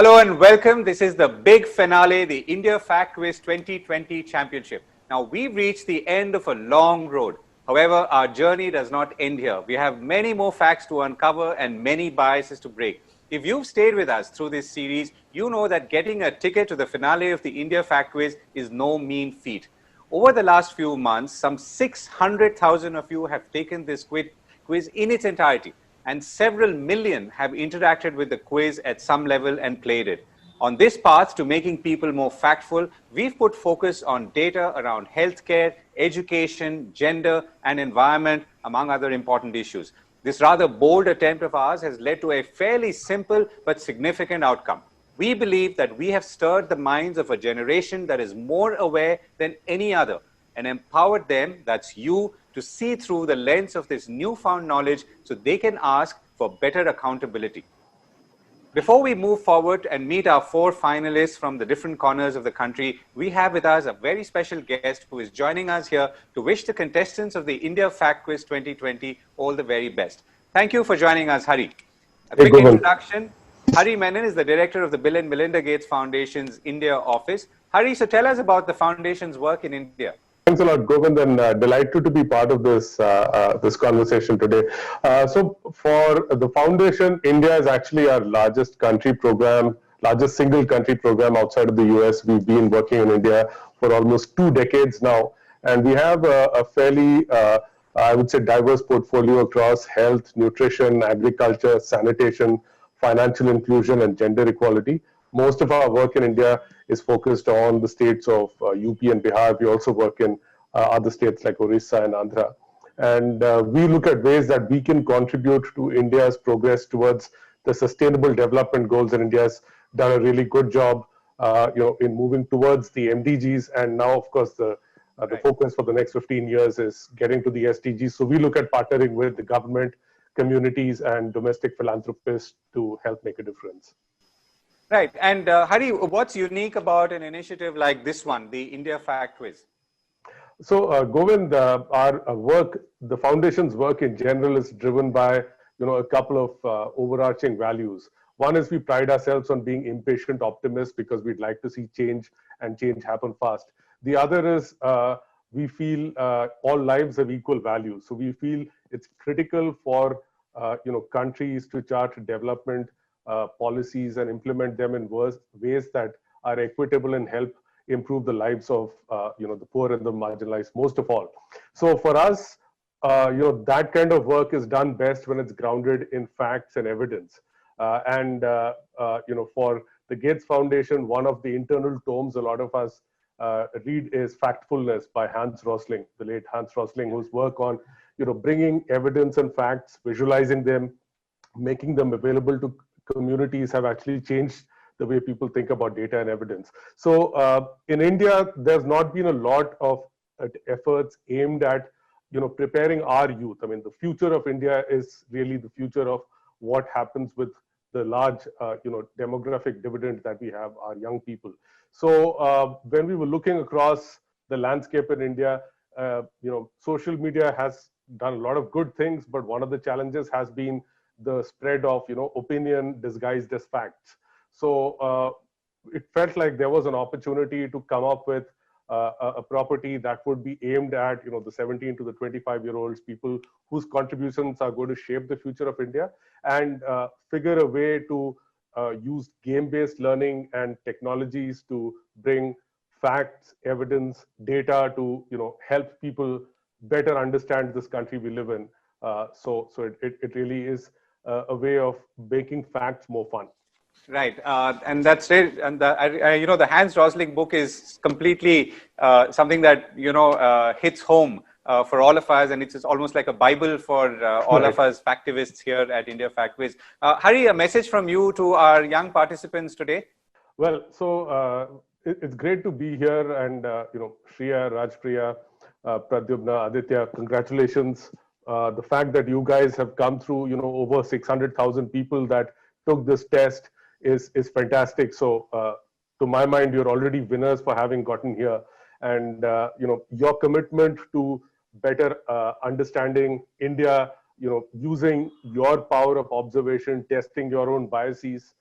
Hello and welcome. This is the big finale, the India Fact Quiz 2020 Championship. Now, we've reached the end of a long road. However, our journey does not end here. We have many more facts to uncover and many biases to break. If you've stayed with us through this series, you know that getting a ticket to the finale of the India Fact Quiz is no mean feat. Over the last few months, some 600,000 of you have taken this quiz in its entirety, and several million have interacted with the quiz at some level and played it. On this path to making people more factful, we've put focus on data around healthcare, education, gender, and environment, among other important issues. This rather bold attempt of ours has led to a fairly simple but significant outcome. We believe that we have stirred the minds of a generation that is more aware than any other and empowered them, that's you, to see through the lens of this newfound knowledge so they can ask for better accountability. Before we move forward and meet our four finalists from the different corners of the country, we have with us a very special guest who is joining us here to wish the contestants of the India Fact Quiz 2020 all the very best. Thank you for joining us, Hari. A quick introduction. Hari Menon is the director of the Bill and Melinda Gates Foundation's India office. Hari, so tell us about the foundation's work in India. Thanks a lot, Govind, and delighted to be part of this conversation today. So for the foundation, India is actually our largest single country program outside of the US. We've been working in India for almost 2 decades now, and we have a fairly, I would say, diverse portfolio across health, nutrition, agriculture, sanitation, financial inclusion, and gender equality. Most of our work in India is focused on the states of UP and Bihar. We also work in other states like Orissa and Andhra. And we look at ways that we can contribute to India's progress towards the sustainable development goals. And India's done a really good job in moving towards the MDGs. And now, of course, the focus for the next 15 years is getting to the SDGs. So we look at partnering with the government, communities, and domestic philanthropists to help make a difference. Right. And Hari, what's unique about an initiative like this one, the India Fact Quiz? So, Govind, our work, the foundation's work in general is driven by, a couple of overarching values. One is we pride ourselves on being impatient optimists because we'd like to see change and change happen fast. The other is we feel all lives have equal value. So we feel it's critical for, countries to chart development policies and implement them in ways that are equitable and help improve the lives of the poor and the marginalized most of all. So for us, that kind of work is done best when it's grounded in facts and evidence. For the Gates Foundation, one of the internal tomes a lot of us read is Factfulness by Hans Rosling, the late Hans Rosling, whose work on bringing evidence and facts, visualizing them, making them available to communities have actually changed the way people think about data and evidence. So in India, there's not been a lot of efforts aimed at preparing our youth. I mean, the future of India is really the future of what happens with the large demographic dividend that we have, our young people. So when we were looking across the landscape in India, social media has done a lot of good things, but one of the challenges has been the spread of opinion disguised as facts. So it felt like there was an opportunity to come up with a property that would be aimed at the 17 to the 25-year-olds, people whose contributions are going to shape the future of India, and figure a way to use game-based learning and technologies to bring facts, evidence, data to help people better understand this country we live in. So it really is a way of making facts more fun. Right, and that's it. And the Hans Rosling book is completely something that hits home for all of us, and it's almost like a Bible for all of us factivists here at India Fact Quiz. Hari, a message from you to our young participants today. Well, so it's great to be here, and Shriya, Rajpriya, Pradyumna, Aditya, congratulations. The fact that you guys have come through, over 600,000 people that took this test is fantastic. So to my mind, you're already winners for having gotten here. And, your commitment to better understanding India, using your power of observation, testing your own biases,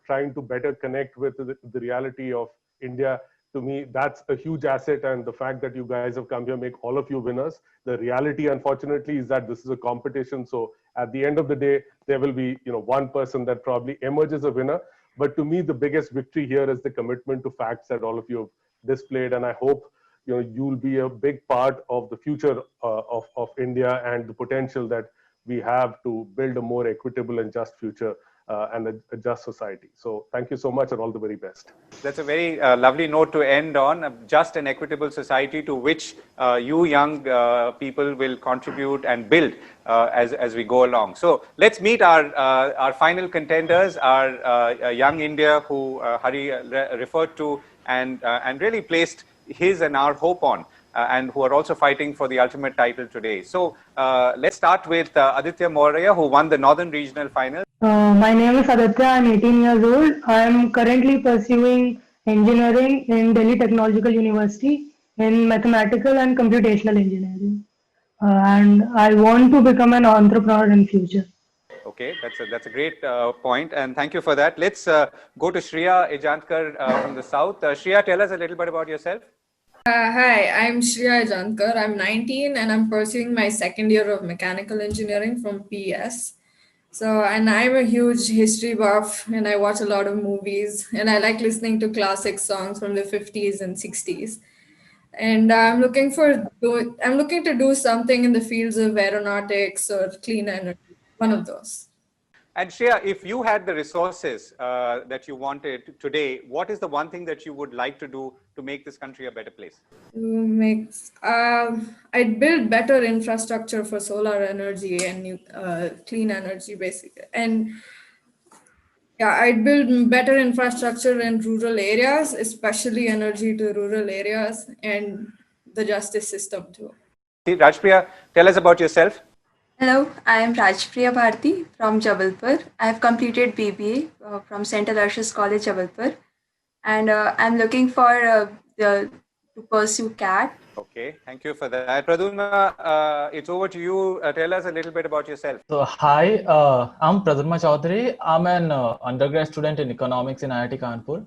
trying to better connect with the reality of India. To me, that's a huge asset, and the fact that you guys have come here make all of you winners. The reality, unfortunately, is that this is a competition. So at the end of the day, there will be one person that probably emerges a winner. But to me, the biggest victory here is the commitment to facts that all of you have displayed, and I hope you'll be a big part of the future of India and the potential that we have to build a more equitable and just future and a just society. So thank you so much and all the very best. That's a very lovely note to end on. Just an equitable society to which you young people will contribute and build as we go along. So let's meet our final contenders, our young India who Hari referred to and really placed his and our hope on. And who are also fighting for the ultimate title today. So let's start with Aditya Maurya, who won the Northern Regional Final. My name is Aditya. I'm 18 years old. I am currently pursuing engineering in Delhi Technological University in mathematical and computational engineering. And I want to become an entrepreneur in future. Okay, that's a great point, and thank you for that. Let's go to Shreya Ejantkar from the south. Shreya, tell us a little bit about yourself. Hi, I'm Shreya Jankar. I'm 19 and I'm pursuing my second year of mechanical engineering from PS. And I'm a huge history buff and I watch a lot of movies and I like listening to classic songs from the 50s and 60s. And I'm looking to do something in the fields of aeronautics or clean energy, one of those. And Shreya, if you had the resources that you wanted today, what is the one thing that you would like to do to make this country a better place? I'd build better infrastructure for solar energy and clean energy, basically. And yeah, I'd build better infrastructure in rural areas, especially energy to rural areas, and the justice system too. Rajpriya, tell us about yourself. Hello, I am Rajpriya Bharti from Jabalpur. I have completed BBA from St. Aloysius College, Jabalpur, and I'm looking for to pursue CAT. Okay, thank you for that. Praduma, it's over to you. Tell us a little bit about yourself. So, hi, I'm Praduma Chaudhary. I'm an undergrad student in economics in IIT Kanpur.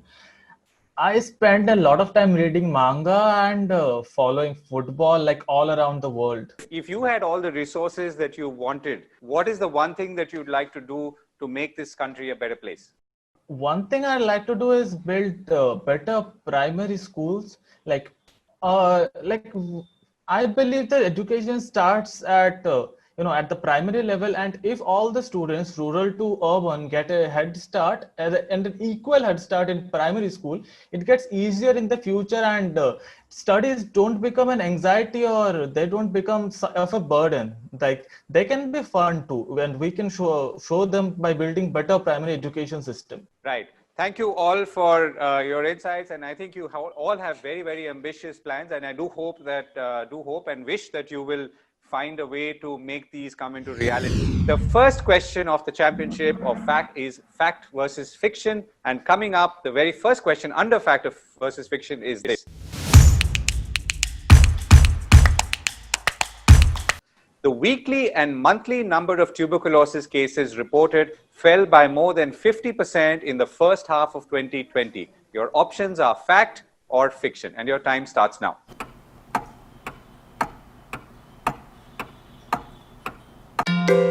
I spent a lot of time reading manga and following football like all around the world. If you had all the resources that you wanted, what is the one thing that you'd like to do to make this country a better place? One thing I'd like to do is build better primary schools. I believe that education starts at at the primary level, and if all the students, rural to urban, get a head start and an equal head start in primary school, it gets easier in the future, and studies don't become an anxiety or they don't become of a burden. Like they can be fun too, and we can show them by building better primary education system. Right. Thank you all for your insights, and I think you all have very, very ambitious plans, and I do hope and wish that you will find a way to make these come into reality. The first question of the championship of fact is fact versus fiction, and coming up, the very first question under fact versus fiction is this. The weekly and monthly number of tuberculosis cases reported fell by more than 50% in the first half of 2020. Your options are fact or fiction, and your time starts now.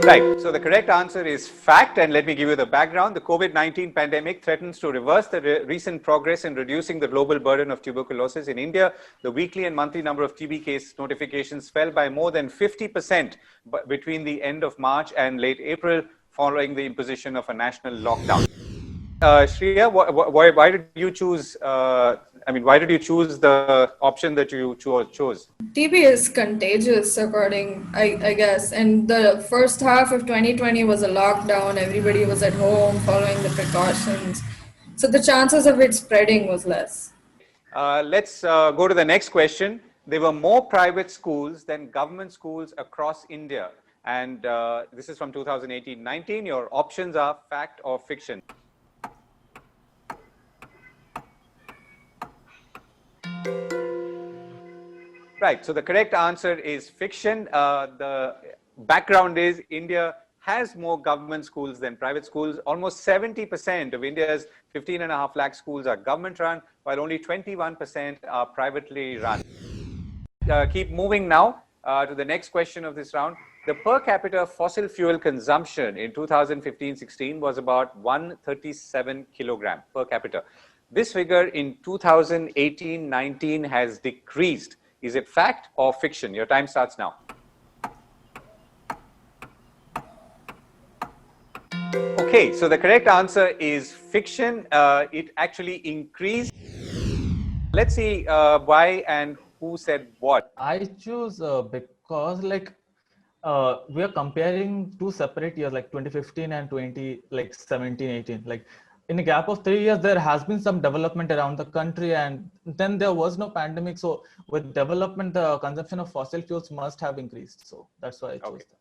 Right, so the correct answer is fact, and let me give you the background. The COVID-19 pandemic threatens to reverse the recent progress in reducing the global burden of tuberculosis. In India, the weekly and monthly number of TB case notifications fell by more than 50% between the end of March and late April, following the imposition of a national lockdown. Shreya, why did you choose? Why did you choose the option that you chose? TB is contagious, I guess. And the first half of 2020 was a lockdown. Everybody was at home following the precautions. So the chances of it spreading was less. Let's go to the next question. There were more private schools than government schools across India. And this is from 2018-19. Your options are fact or fiction. Right, so the correct answer is fiction. The background is India has more government schools than private schools. Almost 70% of India's 15.5 lakh schools are government run, while only 21% are privately run. Keep moving now to the next question of this round. The per capita fossil fuel consumption in 2015-16 was about 137 kilogram per capita. This figure in 2018-19 has decreased. Is it fact or fiction? Your time starts now. Okay, so the correct answer is fiction. It actually increased. Let's see why and who said what. I choose because we are comparing two separate years, like 2015 and 17, 18. Like in a gap of 3 years, there has been some development around the country, and then there was no pandemic. So with development, the consumption of fossil fuels must have increased. So that's why I chose that.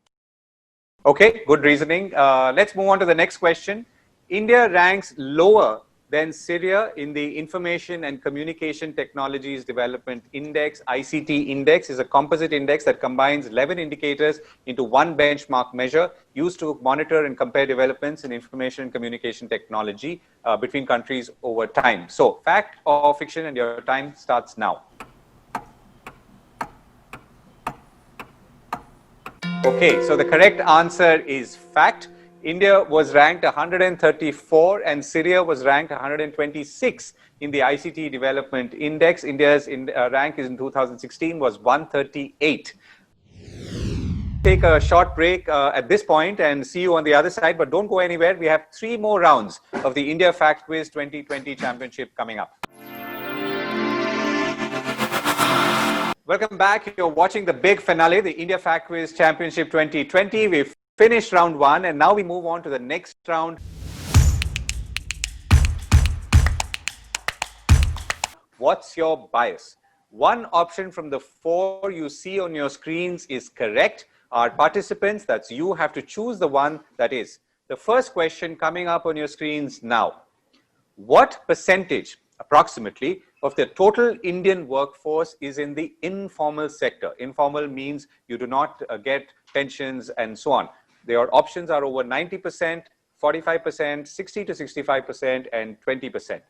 Okay, good reasoning. Let's move on to the next question. India ranks lower than Syria in the Information and Communication Technologies Development Index. ICT Index is a composite index that combines 11 indicators into one benchmark measure used to monitor and compare developments in information and communication technology between countries over time. So, fact or fiction, and your time starts now. Okay, so the correct answer is fact. India was ranked 134 and Syria was ranked 126 in the ICT Development Index. India's rank in 2016 was 138. Take a short break at this point and see you on the other side, but don't go anywhere. We have 3 more rounds of the India Fact Quiz 2020 Championship coming up. Welcome back. You're watching the big finale, the India Fact Quiz Championship 2020. We've finished round 1 and now we move on to the next round. What's your bias? One option from the 4 you see on your screens is correct. Our participants, that's you, have to choose the one that is. The first question coming up on your screens now. What percentage, approximately, of the total Indian workforce is in the informal sector? Informal means you do not get pensions and so on. Their options are over 90%, 45%, 60 to 65%, and 20%.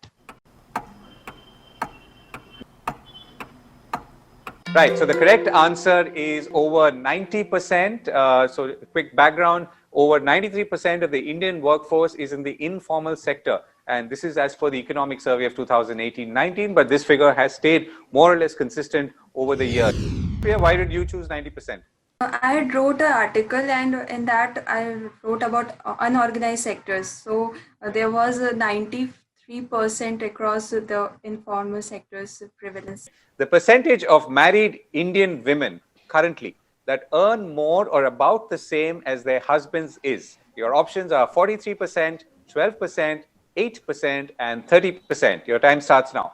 Right, so the correct answer is over 90%. So quick background, over 93% of the Indian workforce is in the informal sector. And this is as per the economic survey of 2018-19, but this figure has stayed more or less consistent over the years. Why did you choose 90%? I had wrote an article, and in that I wrote about unorganized sectors. So there was a 93% across the informal sectors prevalence. The percentage of married Indian women currently that earn more or about the same as their husbands is. Your options are 43%, 12%, 8%, and 30%. Your time starts now.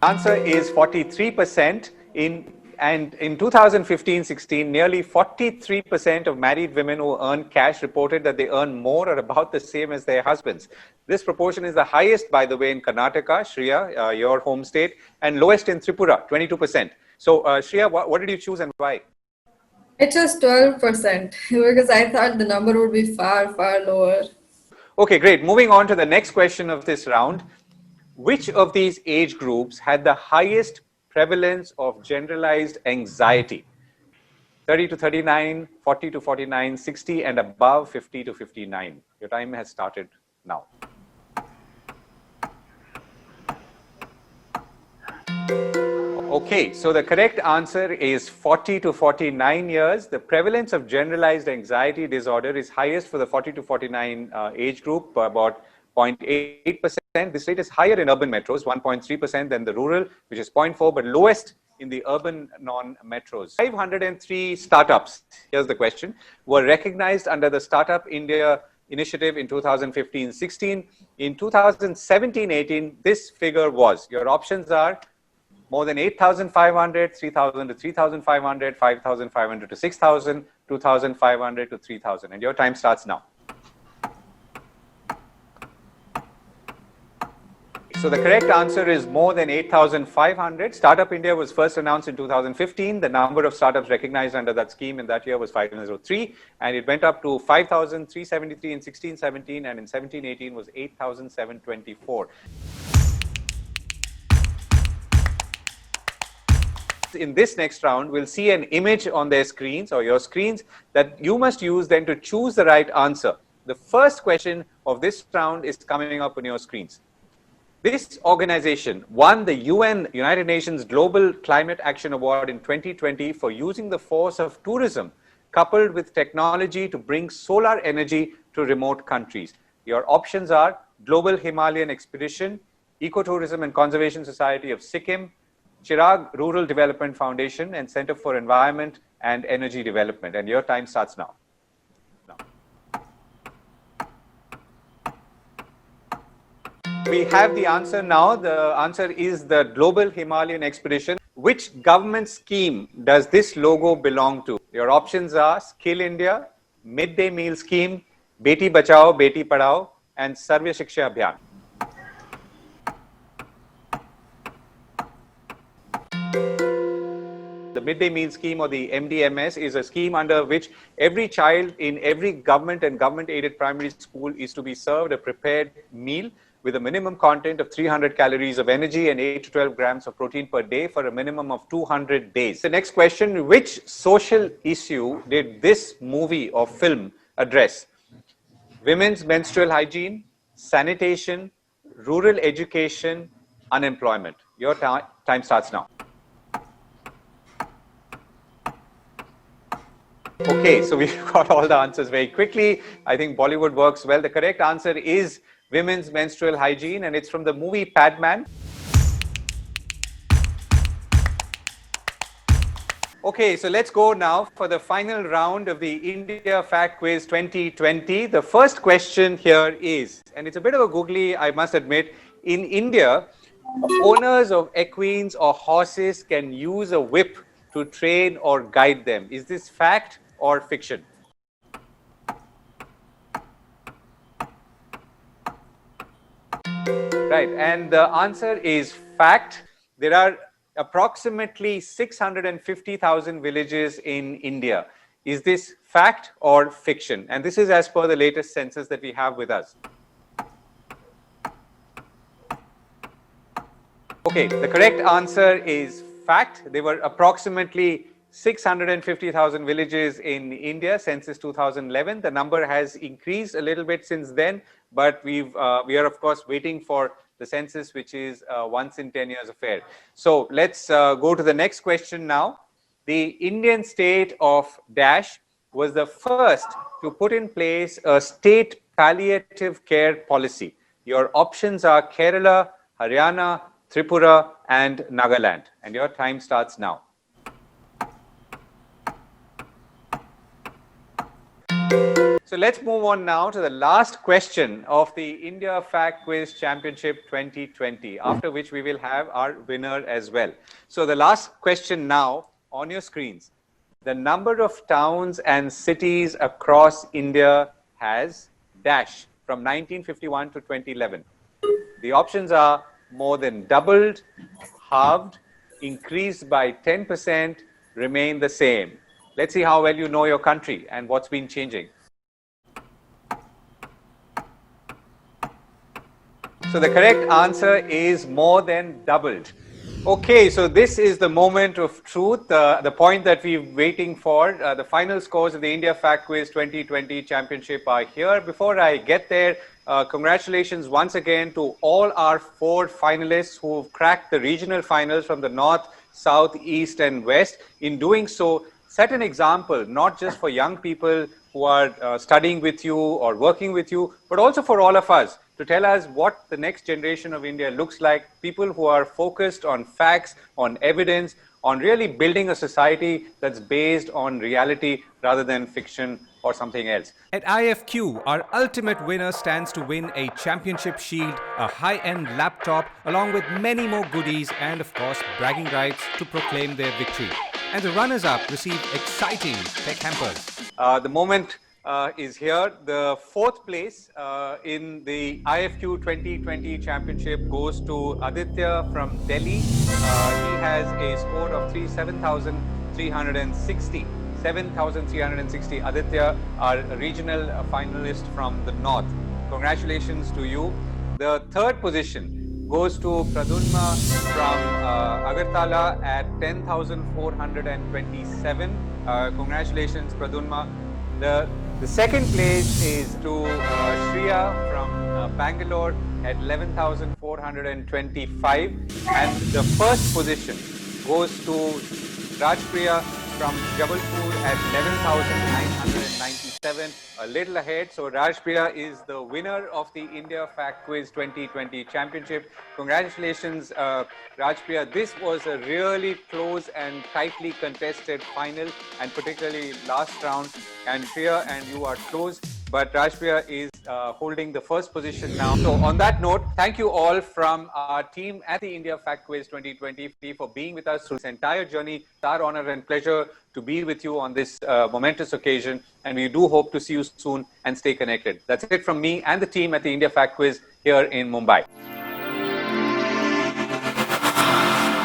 Answer is 43%. In 2015-16, nearly 43% of married women who earn cash reported that they earn more or about the same as their husbands. This proportion is the highest, by the way, in Karnataka, Shriya, your home state, and lowest in Tripura, 22%. So, Shriya, what did you choose and why? I chose 12% because I thought the number would be far, far lower. Okay, great. Moving on to the next question of this round. Which of these age groups had the highest prevalence of generalized anxiety? 30 to 39, 40 to 49, 60 and above 50 to 59. Your time has started now. Okay, so the correct answer is 40 to 49 years. The prevalence of generalized anxiety disorder is highest for the 40 to 49 age group, about 0.8%. This rate is higher in urban metros, 1.3%, than the rural, which is 0.4%, but lowest in the urban non-metros. 503 startups, here's the question, were recognized under the Startup India initiative in 2015-16. In 2017-18, this figure was, your options are more than 8,500, 3,000 to 3,500, 5,500 to 6,000, 2,500 to 3,000. And your time starts now. So the correct answer is more than 8,500. Startup India was first announced in 2015. The number of startups recognized under that scheme in that year was 503, and it went up to 5,373 in 16-17, and in 17-18 was 8,724. In this next round, we'll see an image on their screens or your screens that you must use then to choose the right answer. The first question of this round is coming up on your screens. This organization won the United Nations Global Climate Action Award in 2020 for using the force of tourism coupled with technology to bring solar energy to remote countries. Your options are Global Himalayan Expedition, Ecotourism and Conservation Society of Sikkim, Chirag Rural Development Foundation, and Center for Environment and Energy Development. And your time starts now. We have the answer now. The answer is the Global Himalayan Expedition. Which government scheme does this logo belong to? Your options are Skill India, Midday Meal Scheme, Beti Bachao, Beti Padhao, and Sarva Shiksha Abhiyan. The Midday Meal Scheme, or the MDMS, is a scheme under which every child in every government and government-aided primary school is to be served a prepared meal with a minimum content of 300 calories of energy and 8 to 12 grams of protein per day for a minimum of 200 days. The next question, which social issue did this movie or film address? Women's menstrual hygiene, sanitation, rural education, unemployment. Your time starts now. Okay, so we've got all the answers very quickly. I think Bollywood works well. The correct answer is women's menstrual hygiene, and it's from the movie Padman. Okay, so let's go now for the final round of the India Fact Quiz 2020. The first question here is, and it's a bit of a googly, I must admit, in India, owners of equines or horses can use a whip to train or guide them. Is this fact or fiction? Right, and the answer is fact. There are approximately 650,000 villages in India. Is this fact or fiction? And this is as per the latest census that we have with us. Okay, the correct answer is fact. There were approximately 650,000 villages in India, census 2011. The number has increased a little bit since then, but we are of course waiting for the census, which is once in 10 years affair. So let's go to the next question now. The Indian state of Dash was the first to put in place a state palliative care policy. Your options are Kerala, Haryana, Tripura, and Nagaland. And your time starts now. So let's move on now to the last question of the India Fact Quiz Championship 2020, after which we will have our winner as well. So the last question now on your screens. The number of towns and cities across India has dash from 1951 to 2011. The options are more than doubled, halved, increased by 10%, remain the same. Let's see how well you know your country and what's been changing. So the correct answer is more than doubled. Okay, so this is the moment of truth, the point that we're waiting for. The final scores of the India Fact Quiz 2020 Championship are here. Before I get there, congratulations once again to all our 4 finalists who've cracked the regional finals from the North, South, East, and West. In doing so, set an example, not just for young people who are studying with you or working with you, but also for all of us, to tell us what the next generation of India looks like, people who are focused on facts, on evidence, on really building a society that's based on reality rather than fiction or something else. At IFQ, our ultimate winner stands to win a championship shield, a high-end laptop, along with many more goodies and, of course, bragging rights to proclaim their victory. And the runners-up receive exciting tech hampers. The moment is here. The fourth place in the IFQ 2020 championship goes to Aditya from Delhi. He has a score of 7,360. 7,360. Aditya, our regional finalist from the north. Congratulations to you. The third position goes to Pradunma from Agartala at 10,427. Congratulations, Pradunma. The second place is to Shriya from Bangalore at 11,425. And the first position goes to Rajpriya from Jabalpur at 11,997, a little ahead. So Rajpriya is the winner of the India Fact Quiz 2020 Championship. Congratulations, Rajpriya. This was a really close and tightly contested final, and particularly last round. And Priya and you are close, but Rajpriya is holding the first position now. So on that note, thank you all from our team at the India Fact Quiz 2020 for being with us through this entire journey. It's our honor and pleasure to be with you on this momentous occasion, and we do hope to see you soon and stay connected. That's it from me and the team at the India Fact Quiz here in Mumbai.